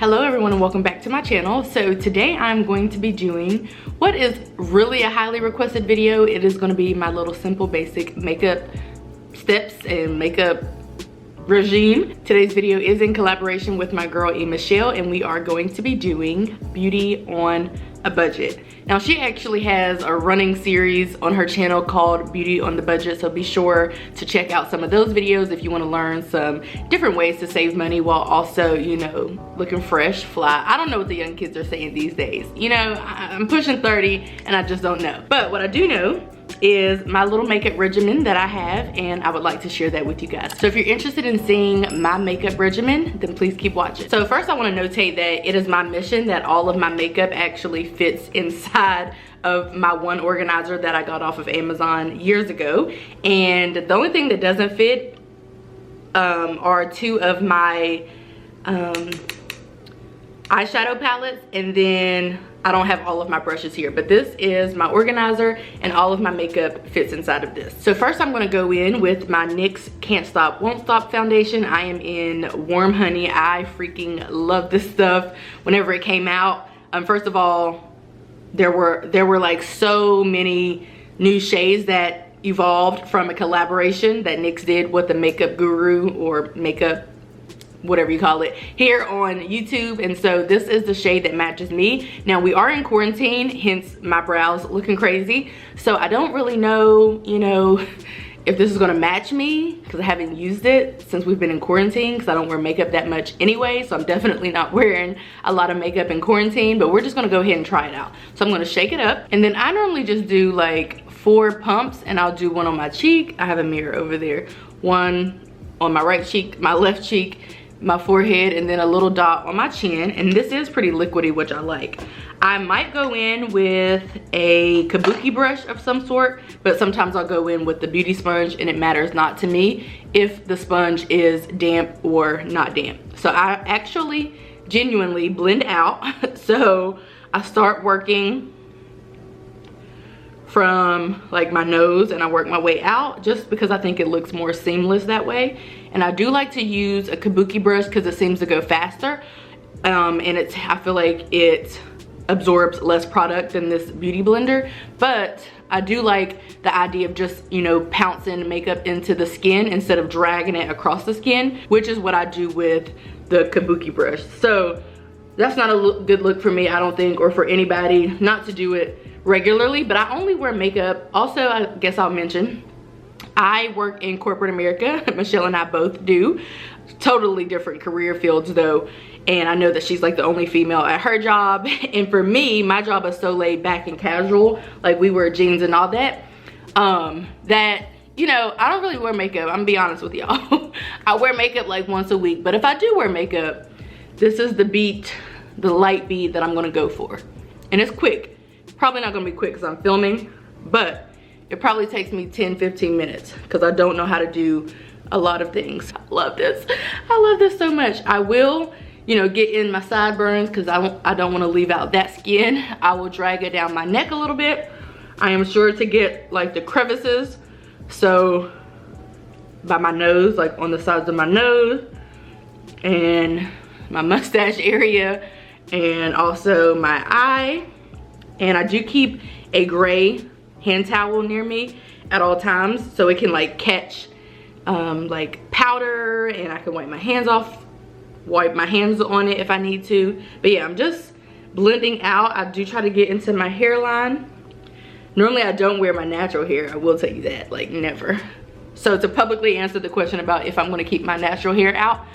Hello everyone and welcome back to my channel. So today I'm going to be doing what is really a highly requested video. It is going to be my little simple basic makeup steps and makeup regime. Today's video is in collaboration with my girl Michelle, and we are going to be doing beauty on a budget. Now she actually has a running series on her channel called Beauty on the Budget, so be sure to check out some of those videos if you want to learn some different ways to save money while also, you know, looking fresh, fly. I don't know what the young kids are saying these days. You know, I'm pushing 30 and I just don't know. But what I do know is my little makeup regimen that I have, and I would like to share that with you guys. So if you're interested in seeing my makeup regimen, then please keep watching. So first I want to notate that it is my mission that all of my makeup actually fits inside of my one organizer that I got off of Amazon years ago. And the only thing that doesn't fit are two of my eyeshadow palettes, and then I don't have all of my brushes here, but this is my organizer and all of my makeup fits inside of this. So first I'm gonna go in with my NYX Can't Stop Won't Stop foundation. I am in Warm Honey. I freaking love this stuff. Whenever it came out, first of all, there were like so many new shades that evolved from a collaboration that NYX did with the makeup guru or makeup whatever you call it here on YouTube, and so this is the shade that matches me. Now we are in quarantine, hence my brows looking crazy, so I don't really know, you know, if this is gonna match me because I haven't used it since we've been in quarantine, because I don't wear makeup that much anyway, so I'm definitely not wearing a lot of makeup in quarantine, but we're just gonna go ahead and try it out. So I'm gonna shake it up, and then I normally just do like 4 pumps, and I'll do one on my cheek. I have a mirror over there. One on my right cheek, my left cheek, my forehead, and then a little dot on my chin. And this is pretty liquidy, which I like. I might go in with a kabuki brush of some sort, but sometimes I'll go in with the beauty sponge, and it matters not to me if the sponge is damp or not damp. So I actually genuinely blend out. So I start working from like my nose and I work my way out just because I think it looks more seamless that way. And I do like to use a kabuki brush because it seems to go faster, and I feel like it absorbs less product than this beauty blender. But I do like the idea of just, you know, pouncing makeup into the skin instead of dragging it across the skin, which is what I do with the kabuki brush. So that's not a good look for me, I don't think, or for anybody, not to do it regularly. But I only wear makeup. Also, I guess I'll mention, I work in corporate America. Michelle and I both do. Totally different career fields though. And I know that she's like the only female at her job. And for me, my job is so laid back and casual. Like we wear jeans and all that. That, you know, I don't really wear makeup. I'm gonna be honest with y'all. I wear makeup like once a week. But if I do wear makeup, this is the light bead that I'm gonna go for. And it's quick. Probably not gonna be quick because I'm filming, but it probably takes me 10-15 minutes because I don't know how to do a lot of things. I love this. I love this so much. I will, you know, get in my sideburns because I don't want to leave out that skin. I will drag it down my neck a little bit. I am sure to get like the crevices, so by my nose, like on the sides of my nose and my mustache area, and also my eye. And I do keep a gray hand towel near me at all times so it can like catch like powder, and I can wipe my hands on it if I need to. But yeah, I'm just blending out. I do try to get into my hairline. Normally I don't wear my natural hair, I will tell you that, like never. So to publicly answer the question about if I'm going to keep my natural hair out,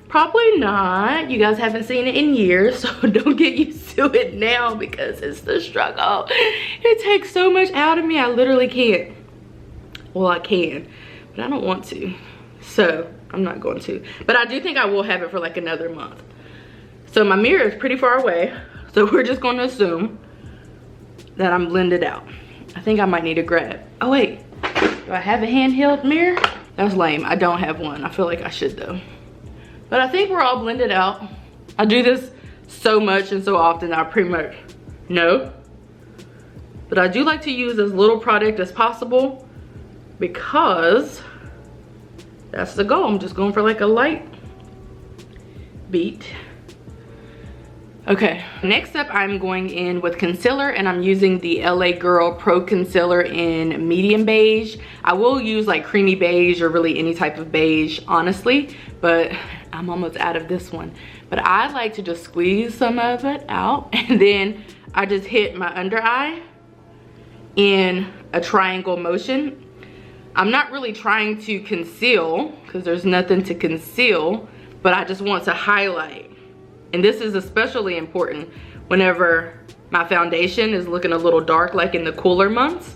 probably not. You guys haven't seen it in years, so don't get used to it now because it's the struggle. It takes so much out of me. I literally can't. Well, I can, but I don't want to. So I'm not going to. But I do think I will have it for like another month. So my mirror is pretty far away, so we're just going to assume that I'm blended out. I think I might need a grab. Oh wait, do I have a handheld mirror? That's lame. I don't have one. I feel like I should though. But I think we're all blended out. I do this so much and so often I pretty much know. But I do like to use as little product as possible because that's the goal. I'm just going for like a light beat. Okay, next up I'm going in with concealer, and I'm using the LA Girl Pro Concealer in medium beige. I will use like creamy beige or really any type of beige, honestly, but I'm almost out of this one. But I like to just squeeze some of it out, and then I just hit my under eye in a triangle motion. I'm not really trying to conceal because there's nothing to conceal, but I just want to highlight. And this is especially important whenever my foundation is looking a little dark, like in the cooler months,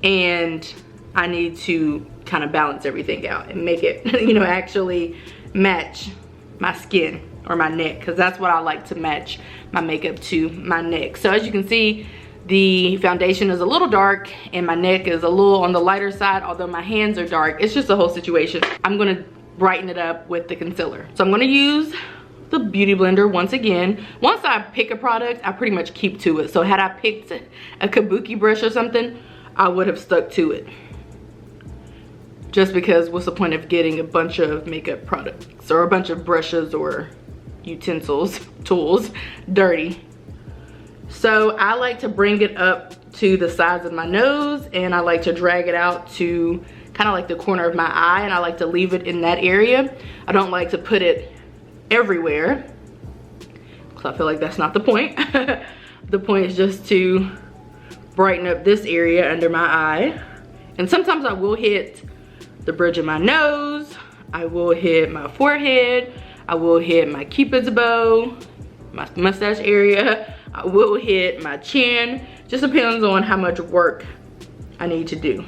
and I need to kind of balance everything out and make it, you know, actually match my skin or my neck, because that's what I like to match my makeup to, my neck. So as you can see, the foundation is a little dark and my neck is a little on the lighter side, although my hands are dark. It's just a whole situation. I'm gonna brighten it up with the concealer. So I'm gonna use the Beauty Blender once again. Once I pick a product, I pretty much keep to it. So had I picked a kabuki brush or something, I would have stuck to it. Just because what's the point of getting a bunch of makeup products or a bunch of brushes or utensils, tools, dirty? So I like to bring it up to the sides of my nose, and I like to drag it out to kind of like the corner of my eye, and I like to leave it in that area. I don't like to put it everywhere because I feel like that's not the point. The point is just to brighten up this area under my eye. And sometimes I will hit the bridge of my nose, I will hit my forehead, I will hit my cupid's bow, my mustache area, I will hit my chin. Just depends on how much work I need to do.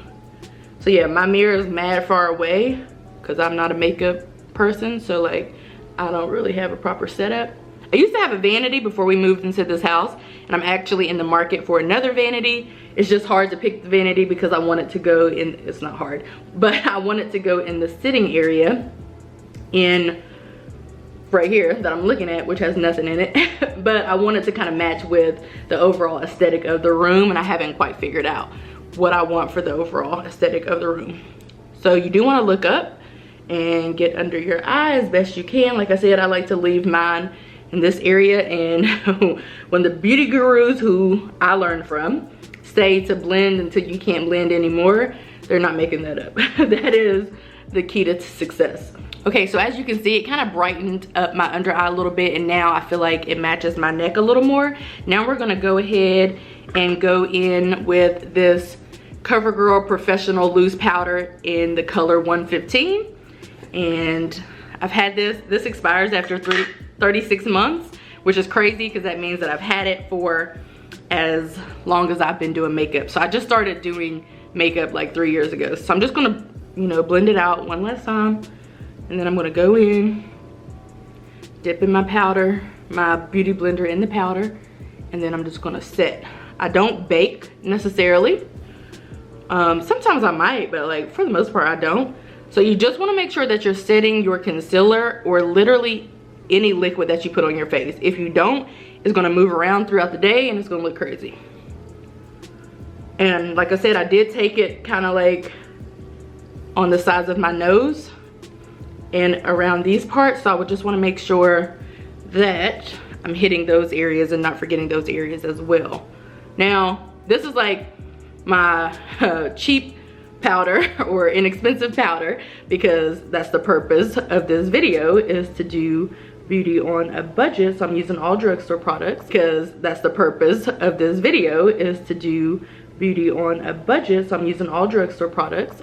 So yeah, my mirror is mad far away because I'm not a makeup person, so like I don't really have a proper setup. I used to have a vanity before we moved into this house, and I'm actually in the market for another vanity. It's just hard to pick the vanity because I want it to go in, it's not hard, but I want it to go in the sitting area in right here that I'm looking at, which has nothing in it. But I want it to kind of match with the overall aesthetic of the room, and I haven't quite figured out what I want for the overall aesthetic of the room. So you do want to look up and get under your eye as best you can. Like I said, I like to leave mine in this area, and when the beauty gurus who I learned from say to blend until you can't blend anymore, they're not making that up. That is the key to success. Okay, so as you can see, it kind of brightened up my under eye a little bit, and now I feel like it matches my neck a little more. Now we're gonna go ahead and go in with this Covergirl Professional Loose Powder in the color 115. And I've had this expires after 36 months, which is crazy because that means that I've had it for as long as I've been doing makeup. So I just started doing makeup like 3 years ago. So I'm just gonna, you know, blend it out one last time. And then I'm gonna go in, dip in my powder, my Beauty Blender in the powder, and then I'm just gonna set. I don't bake necessarily. Sometimes I might, but like for the most part I don't. So you just wanna make sure that you're setting your concealer or literally any liquid that you put on your face. If you don't, it's gonna move around throughout the day and it's gonna look crazy. And like I said, I did take it kind of like on the sides of my nose and around these parts, so I would just want to make sure that I'm hitting those areas and not forgetting those areas as well. Now this is like my cheap powder or inexpensive powder, because that's the purpose of this video, is to do beauty on a budget. So I'm using all drugstore products because that's the purpose of this video, is to do beauty on a budget. So I'm using all drugstore products.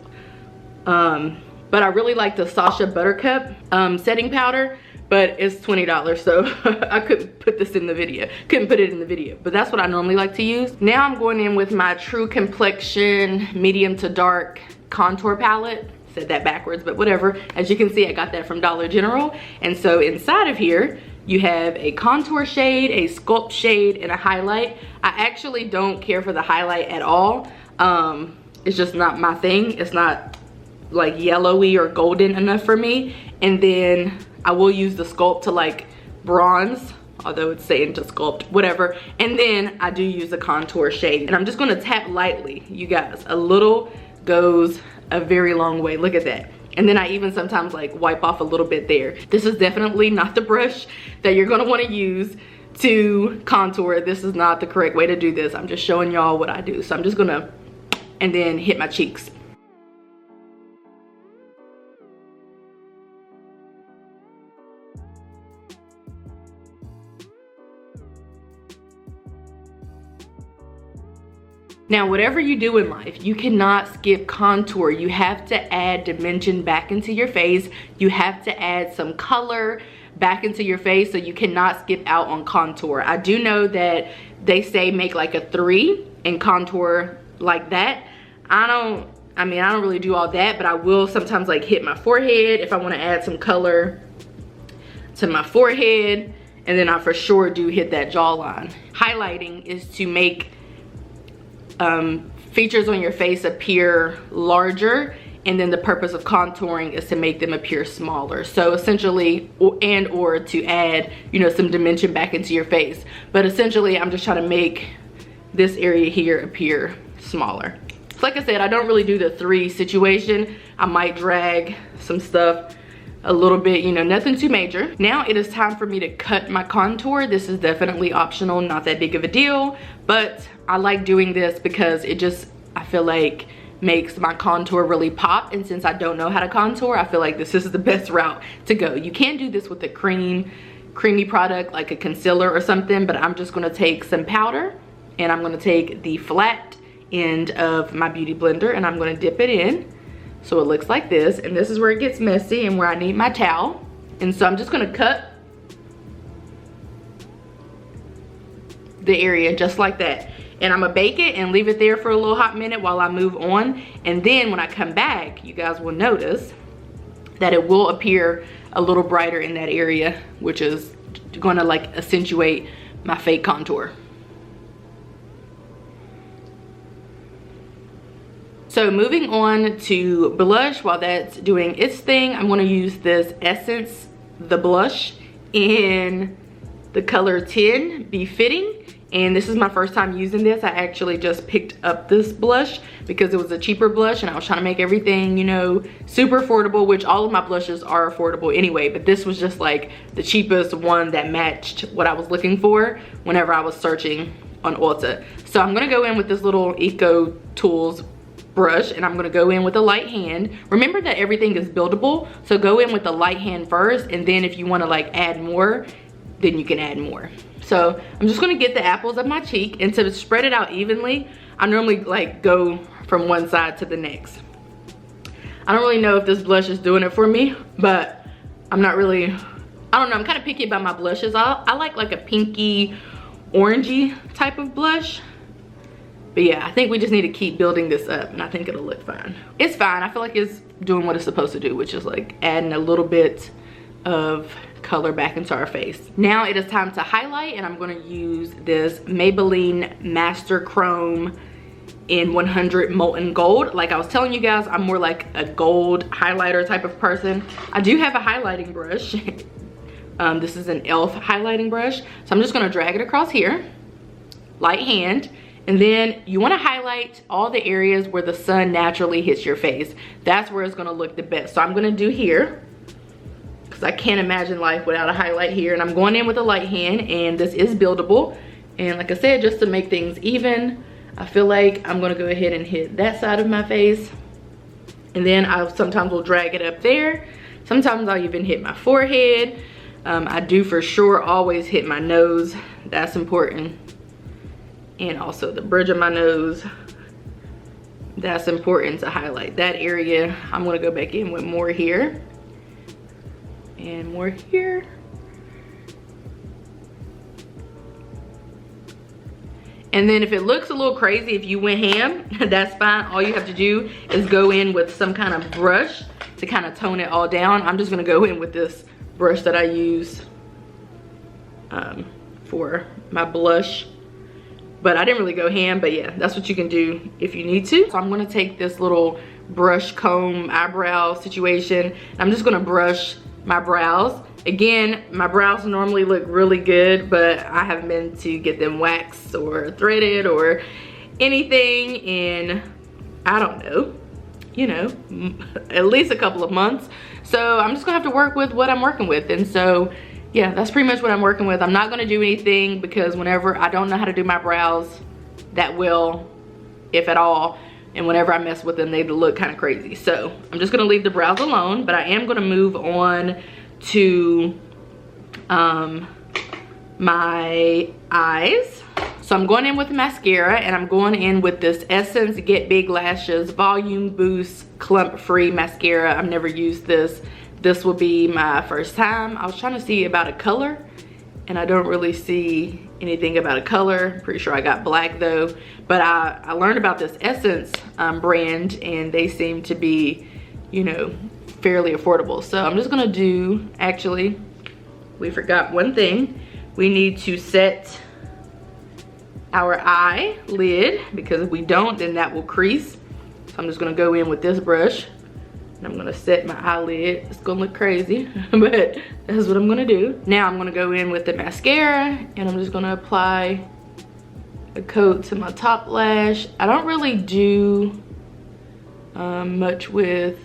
But I really like the Sasha Buttercup setting powder, but it's $20, so I couldn't put this in the video. Couldn't put it in the video, but that's what I normally like to use. Now I'm going in with my True Complexion medium to dark contour palette. Said that backwards, but whatever. As you can see, I got that from Dollar General. And so inside of here, you have a contour shade, a sculpt shade, and a highlight. I actually don't care for the highlight at all. It's just not my thing. It's not like yellowy or golden enough for me. And then I will use the sculpt to like bronze, although it's saying to sculpt, whatever. And then I do use the contour shade. And I'm just gonna tap lightly, you guys. A little goes a very long way. Look at that. And then I even sometimes like wipe off a little bit there. This is definitely not the brush that you're gonna wanna use to contour. This is not the correct way to do this. I'm just showing y'all what I do. So I'm just gonna, and then hit my cheeks. Now, whatever you do in life, you cannot skip contour. You have to add dimension back into your face. You have to add some color back into your face, so you cannot skip out on contour. I do know that they say make like a 3 and contour like that. I don't really do all that, but I will sometimes like hit my forehead if I want to add some color to my forehead, and then I for sure do hit that jawline. Highlighting is to make features on your face appear larger, and then the purpose of contouring is to make them appear smaller. So essentially, or to add, you know, some dimension back into your face. But essentially, I'm just trying to make this area here appear smaller. So like I said, I don't really do the 3 situation. I might drag some stuff a little bit, you know, nothing too major. Now it is time for me to cut my contour. This is definitely optional, not that big of a deal, but I like doing this because it just, I feel like, makes my contour really pop. And since I don't know how to contour, I feel like this is the best route to go. You can do this with a creamy product like a concealer or something, but I'm just gonna take some powder, and I'm gonna take the flat end of my beauty blender, and I'm gonna dip it in so it looks like this. And this is where it gets messy and where I need my towel. And so I'm just gonna cut the area just like that. And I'm gonna bake it and leave it there for a little hot minute while I move on. And then when I come back, you guys will notice that it will appear a little brighter in that area, which is gonna like accentuate my fake contour. So moving on to blush, while that's doing its thing, I'm gonna use this Essence, the blush in the color 10, Be Fitting. And this is my first time using this. I actually just picked up this blush because it was a cheaper blush, and I was trying to make everything, you know, super affordable, which all of my blushes are affordable anyway, but this was just like the cheapest one that matched what I was looking for whenever I was searching on Ulta. So I'm gonna go in with this little Eco Tools brush, and I'm gonna go in with a light hand. Remember that everything is buildable, so go in with the light hand first, and then if you wanna like add more, then you can add more. So I'm just gonna get the apples of my cheek, and to spread it out evenly, I normally like go from one side to the next. I don't really know if this blush is doing it for me, but I'm not really, I don't know, I'm kind of picky about my blushes. I like a pinky, orangey type of blush. But yeah, I think we just need to keep building this up, and I think it'll look fine. It's fine, I feel like it's doing what it's supposed to do, which is like adding a little bit of color back into our face. Now it is time to highlight, and I'm gonna use this Maybelline Master Chrome in 100 Molten Gold. Like I was telling you guys, I'm more like a gold highlighter type of person. I do have a highlighting brush. This is an e.l.f. highlighting brush. So I'm just gonna drag it across here, light hand, and then you wanna highlight all the areas where the sun naturally hits your face. That's where it's gonna look the best. So I'm gonna do here, because I can't imagine life without a highlight here. And I'm going in with a light hand, and this is buildable. And like I said, just to make things even, I feel like I'm gonna go ahead and hit that side of my face. And then I sometimes will drag it up there. Sometimes I'll even hit my forehead. I do for sure always hit my nose. That's important. And also the bridge of my nose. That's important to highlight that area. I'm gonna go back in with more here. And more here. And then if it looks a little crazy, if you went ham, that's fine. All you have to do is go in with some kind of brush to kind of tone it all down. I'm just gonna go in with this brush that I use for my blush. But I didn't really go ham, but yeah, that's what you can do if you need to. So I'm gonna take this little brush comb eyebrow situation. I'm just gonna brush my brows. Again, my brows normally look really good, but I haven't been to get them waxed or threaded or anything in, I don't know, you know, at least a couple of months. So I'm just gonna have to work with what I'm working with. And so yeah, that's pretty much what I'm working with. I'm not gonna do anything because whenever I don't know how to do my brows that well, if at all, and whenever I mess with them, they look kind of crazy. So I'm just gonna leave the brows alone, but I am gonna move on to my eyes. So I'm going in with mascara, and I'm going in with this Essence Get Big Lashes Volume Boost Clump Free Mascara. I've never used this. This will be my first time. I was trying to see about a color, and I don't really see anything about a color. Pretty sure I got black though. But I learned about this Essence brand, and they seem to be, you know, fairly affordable. So I'm just gonna do, actually, we forgot one thing. We need to set our eyelid, because if we don't, then that will crease. So I'm just gonna go in with this brush, and I'm gonna set my eyelid. It's gonna look crazy, but that's what I'm gonna do. Now I'm gonna go in with the mascara, and I'm just gonna apply a coat to my top lash. I don't really do much with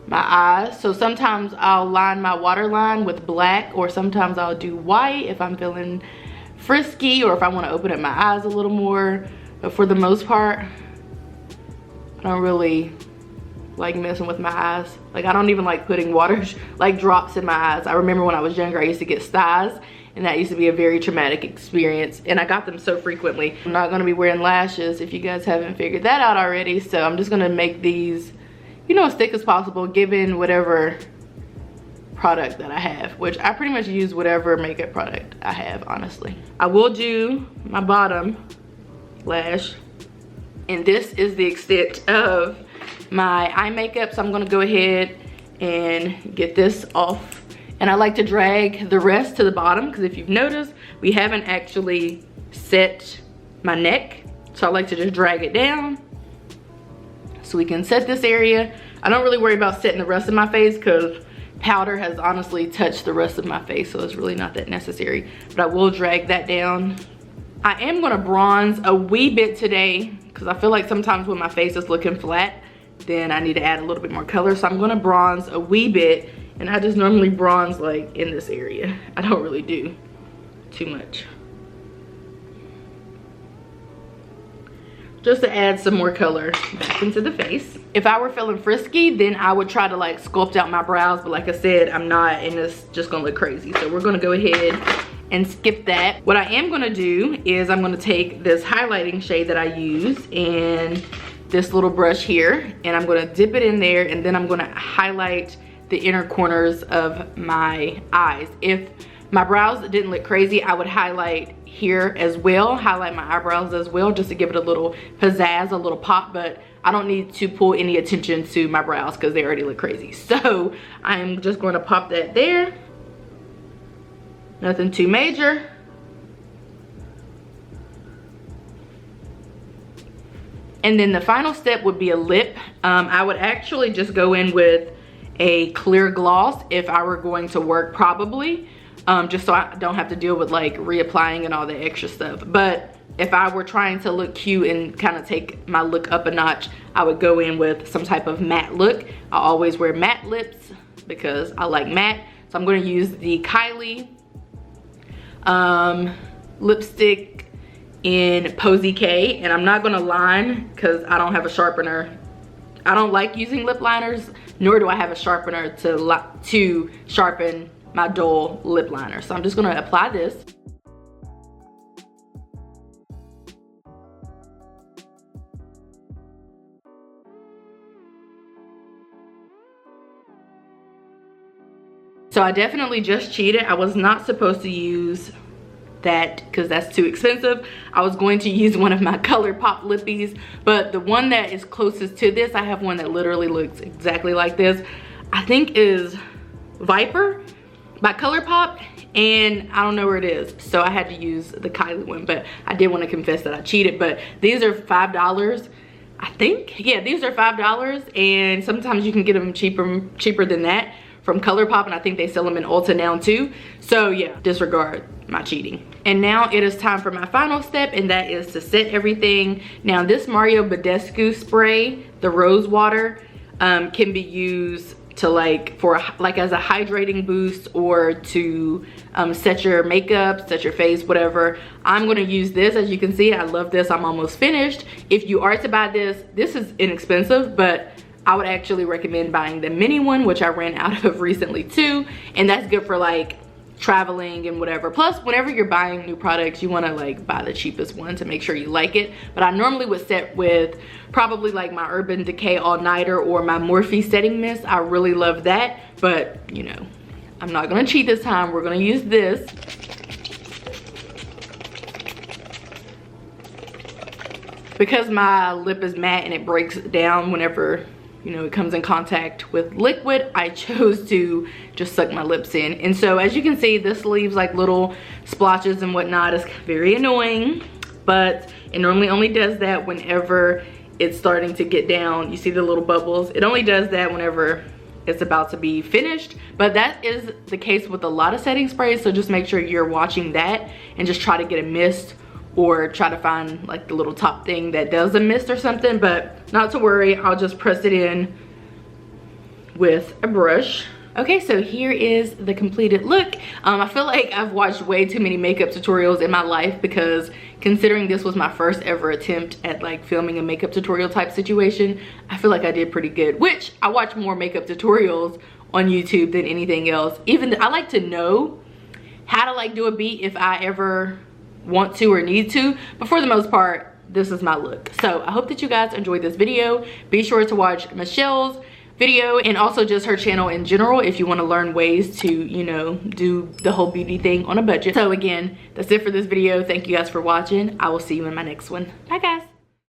my eyes. So sometimes I'll line my waterline with black, or sometimes I'll do white if I'm feeling frisky or if I want to open up my eyes a little more. But for the most part, I don't really like messing with my eyes. Like, I don't even like putting water like drops in my eyes. I remember when I was younger, I used to get styes, and that used to be a very traumatic experience, and I got them so frequently. I'm not going to be wearing lashes if you guys haven't figured that out already. So I'm just going to make these, you know, as thick as possible, given whatever product that I have, which I pretty much use whatever makeup product I have, honestly. I will do my bottom lash, and this is the extent of my eye makeup. So I'm gonna go ahead and get this off, and I like to drag the rest to the bottom, because if you've noticed, we haven't actually set my neck, so I like to just drag it down so we can set this area. I don't really worry about setting the rest of my face because powder has honestly touched the rest of my face, so it's really not that necessary, but I will drag that down. I am gonna bronze a wee bit today because I feel like sometimes when my face is looking flat, then I need to add a little bit more color. So I'm gonna bronze a wee bit, and I just normally bronze like in this area. I don't really do too much, just to add some more color back into the face. If I were feeling frisky, then I would try to like sculpt out my brows, but like I said, I'm not, and it's just gonna look crazy. So we're gonna go ahead and skip that. What I am gonna do is I'm gonna take this highlighting shade that I use and this little brush here, and I'm gonna dip it in there, and then I'm gonna highlight the inner corners of my eyes. If my brows didn't look crazy, I would highlight here as well, highlight my eyebrows as well, just to give it a little pizzazz, a little pop, but I don't need to pull any attention to my brows because they already look crazy. So I'm just going to pop that there. Nothing too major. And then the final step would be a lip. I would actually just go in with a clear gloss if I were going to work, probably. Just so I don't have to deal with like reapplying and all the extra stuff. But if I were trying to look cute and kind of take my look up a notch, I would go in with some type of matte look. I always wear matte lips because I like matte. So I'm going to use the Kylie lipstick in Posy K, and I'm not going to line because I don't have a sharpener. I don't like using lip liners, nor do I have a sharpener to sharpen my dull lip liner. So I'm just gonna apply this. So I definitely just cheated. I was not supposed to use that because that's too expensive. I was going to use one of my Colourpop lippies, but the one that is closest to this, I have one that literally looks exactly like this. I think is Viper by Colourpop, and I don't know where it is, so I had to use the Kylie one. But I did want to confess that I cheated. But these are $5, I think. Yeah, these are $5, and sometimes you can get them cheaper than that from Colourpop, and I think they sell them in Ulta now too. So yeah, disregard my cheating. And now it is time for my final step, and that is to set everything. Now this Badescu spray, the rose water, can be used to like for like as a hydrating boost or to set your makeup, set your face, whatever. I'm gonna use this. As you can see, I love this. I'm almost finished. If you are to buy this, this is inexpensive, but I would actually recommend buying the mini one, which I ran out of recently too, and that's good for like traveling and whatever. Plus, whenever you're buying new products, you want to like buy the cheapest one to make sure you like it. But I normally would set with probably like my Urban Decay All Nighter or my Morphe Setting Mist. I really love that, but you know, I'm not gonna cheat this time. We're gonna use this. Because my lip is matte and it breaks down whenever, you know, it comes in contact with liquid, I chose to just suck my lips in. And so as you can see, this leaves like little splotches and whatnot. It's very annoying, but it normally only does that whenever it's starting to get down. You see the little bubbles? It only does that whenever it's about to be finished, but that is the case with a lot of setting sprays. So just make sure you're watching that and just try to get a mist or try to find like the little top thing that does a mist or something. But not to worry, I'll just press it in with a brush. Okay, so here is the completed look. I feel like I've watched way too many makeup tutorials in my life, because considering this was my first ever attempt at like filming a makeup tutorial type situation, I feel like I did pretty good, which I watch more makeup tutorials on YouTube than anything else. Even I like to know how to like do a beat if I ever want to or need to, but for the most part, this is my look. So I hope that you guys enjoyed this video. Be sure to watch Michelle's video and also just her channel in general if you want to learn ways to, you know, do the whole beauty thing on a budget. So again, that's it for this video. Thank you guys for watching. I will see you in my next one. Bye guys.